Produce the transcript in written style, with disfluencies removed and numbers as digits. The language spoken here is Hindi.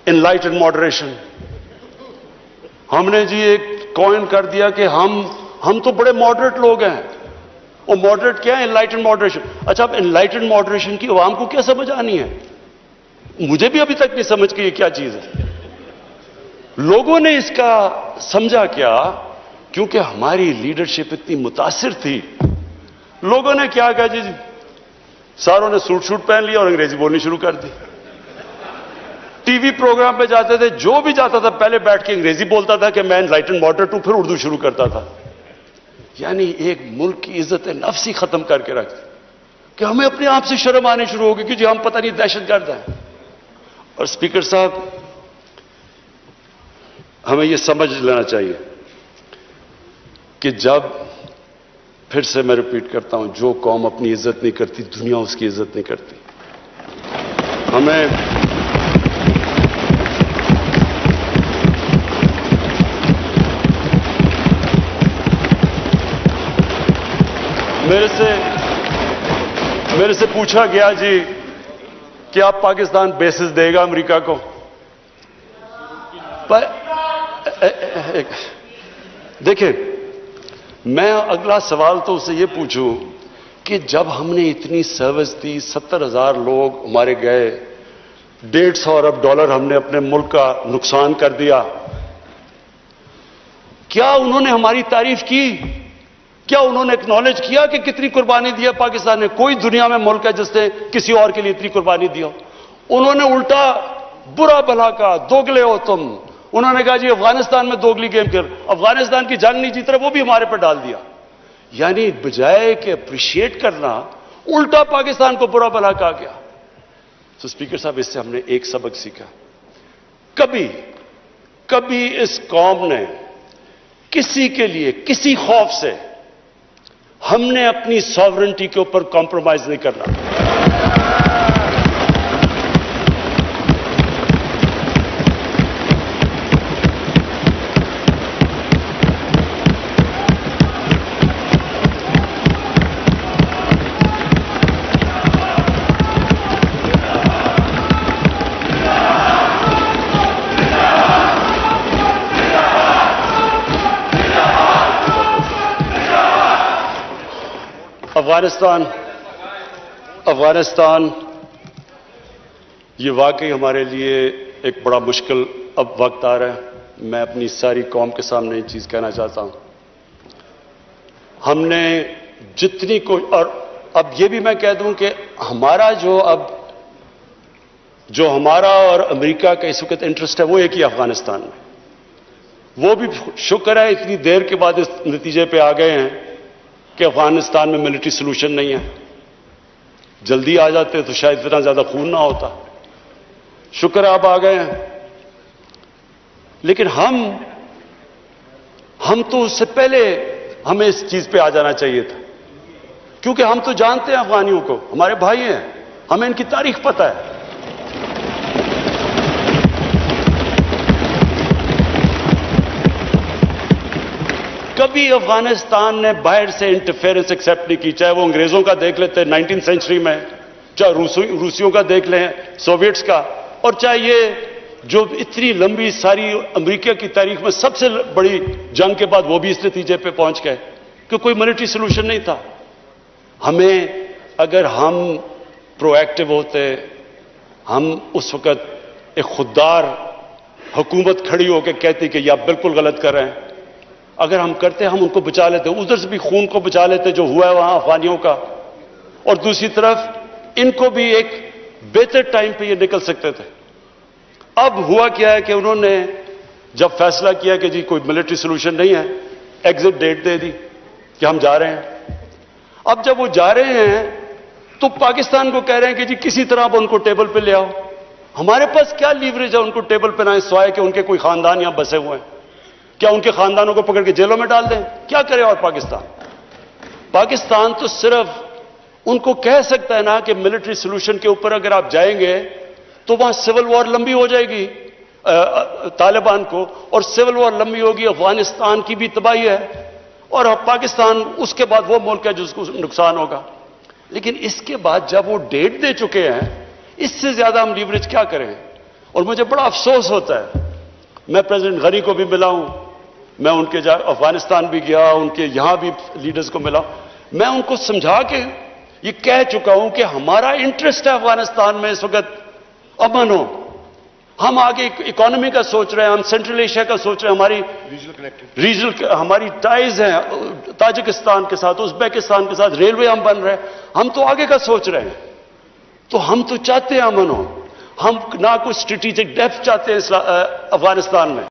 Enlightened moderation. हमने जी एक कॉइन कर दिया कि हम तो बड़े मॉडरेट लोग हैं। और मॉडरेट क्या है? Enlightened moderation. अच्छा, अब एनलाइटेंड मॉडरेशन की अवाम को क्या समझ आनी है? मुझे भी अभी तक नहीं समझ कि ये क्या चीज है। लोगों ने इसका समझा क्या? क्योंकि हमारी लीडरशिप इतनी मुतासिर थी, लोगों ने क्या कहा जी, सारों ने सूट पहन लिया और अंग्रेजी बोलनी शुरू कर दी। टीवी प्रोग्राम पे जाते थे, जो भी जाता था पहले बैठ के अंग्रेजी बोलता था कि मैं एनलाइटेंड मॉडरेट हूं, फिर उर्दू शुरू करता था। यानी एक मुल्क की इज्जत नफ्स ही खत्म करके रख दी कि हमें अपने आप से शर्म आनी शुरू होगी कि जी हम पता नहीं दहशतगर्द हैं। और स्पीकर साहब, हमें यह समझ लेना चाहिए कि जब, फिर से मैं रिपीट करता हूं, जो कौम अपनी इज्जत नहीं करती, दुनिया उसकी इज्जत नहीं करती। हमें मेरे से पूछा गया जी कि आप पाकिस्तान बेसिस देगा अमेरिका को? पर देखिए, मैं अगला सवाल तो उससे ये पूछूं कि जब हमने इतनी सर्विस दी, 70,000 लोग हमारे गए, $150 अरब हमने अपने मुल्क का नुकसान कर दिया, क्या उन्होंने हमारी तारीफ की? क्या उन्होंने एक्नॉलेज किया कि कितनी कुर्बानी दी है पाकिस्तान ने? कोई दुनिया में मुल्क है जिसने किसी और के लिए इतनी कुर्बानी दी हो? उन्होंने उल्टा बुरा भला कहा, दोगले हो तुम। उन्होंने कहा जी अफगानिस्तान में दोगली गेम कर, अफगानिस्तान की जंग नहीं जीत रहे, वो भी हमारे पर डाल दिया। यानी बजाय कि अप्रिशिएट करना, उल्टा पाकिस्तान को बुरा भला कहा गया। तो स्पीकर साहब, इससे हमने एक सबक सीखा, कभी इस कौम ने किसी के लिए, किसी खौफ से, हमने अपनी सॉवरेनिटी के ऊपर कॉम्प्रोमाइज नहीं करना। अफगानिस्तान ये वाकई हमारे लिए एक बड़ा मुश्किल अब वक्त आ रहा है। मैं अपनी सारी कौम के सामने एक चीज कहना चाहता हूं, हमने जितनी को, और अब ये भी मैं कह दूं कि हमारा जो हमारा और अमेरिका का इस वक्त इंटरेस्ट है वो एक ही अफगानिस्तान में। वो भी शुक्र है इतनी देर के बाद इस नतीजे पे आ गए हैं कि अफगानिस्तान में मिलिट्री सोल्यूशन नहीं है। जल्दी आ जाते तो शायद इतना ज्यादा खून ना होता। शुक्र है आप आ गए हैं। लेकिन हम तो उससे पहले हमें इस चीज पे आ जाना चाहिए था, क्योंकि हम तो जानते हैं अफगानियों को, हमारे भाई हैं, हमें इनकी तारीख पता है। कभी अफगानिस्तान ने बाहर से इंटरफेरेंस एक्सेप्ट नहीं की, चाहे वो अंग्रेजों का देख लेते 19th सेंचुरी में, चाहे रूसियों का देख लें, सोवियट्स का, और चाहे ये जो इतनी लंबी सारी अमेरिका की तारीख में सबसे बड़ी जंग के बाद वो भी इस नतीजे पे पहुंच गए कि कोई मिलिट्री सोल्यूशन नहीं था। हमें, अगर हम प्रोएक्टिव होते, हम उस वक्त एक खुददार हुकूमत खड़ी होकर कहती कि आप बिल्कुल गलत कर रहे हैं, अगर हम करते, हम उनको बचा लेते, उधर से भी खून को बचा लेते जो हुआ है वहां अफगानियों का, और दूसरी तरफ इनको भी एक बेहतर टाइम पे ये निकल सकते थे। अब हुआ क्या है कि उन्होंने जब फैसला किया कि जी कोई मिलिट्री सोल्यूशन नहीं है, एग्जिट डेट दे दी कि हम जा रहे हैं। अब जब वो जा रहे हैं तो पाकिस्तान को कह रहे हैं कि जी किसी तरह आप उनको टेबल पे ले आओ। हमारे पास क्या लीवरेज है उनको टेबल पे ना, सिवाय कि उनके कोई खानदान यहां बसे हुए हैं? क्या उनके खानदानों को पकड़ के जेलों में डाल दें? क्या करे? और पाकिस्तान तो सिर्फ उनको कह सकता है ना कि मिलिट्री सोल्यूशन के ऊपर अगर आप जाएंगे तो वहां सिविल वॉर लंबी हो जाएगी तालिबान को, और सिविल वॉर लंबी होगी, अफगानिस्तान की भी तबाही है, और पाकिस्तान उसके बाद वो मुल्क है जिसको नुकसान होगा। लेकिन इसके बाद जब वो डेट दे चुके हैं, इससे ज्यादा हम लीवरेज क्या करें? और मुझे बड़ा अफसोस होता है। मैं प्रेसिडेंट गनी को भी मिला हूं, मैं उनके अफगानिस्तान भी गया, उनके यहां भी लीडर्स को मिला। मैं उनको समझा के ये कह चुका हूं कि हमारा इंटरेस्ट है अफगानिस्तान में इस वक्त अमन हो। हम आगे इकोनॉमी का सोच रहे हैं, हम सेंट्रल एशिया का सोच रहे हैं, हमारी रीजनल हमारी टाइज हैं ताजिकिस्तान के साथ, उज्बेकिस्तान के साथ, रेलवे हम बन रहे हैं, हम तो आगे का सोच रहे हैं। तो हम तो चाहते हैं अमन हो, हम ना कुछ स्ट्रेटेजिक डेप्थ चाहते हैं अफगानिस्तान में।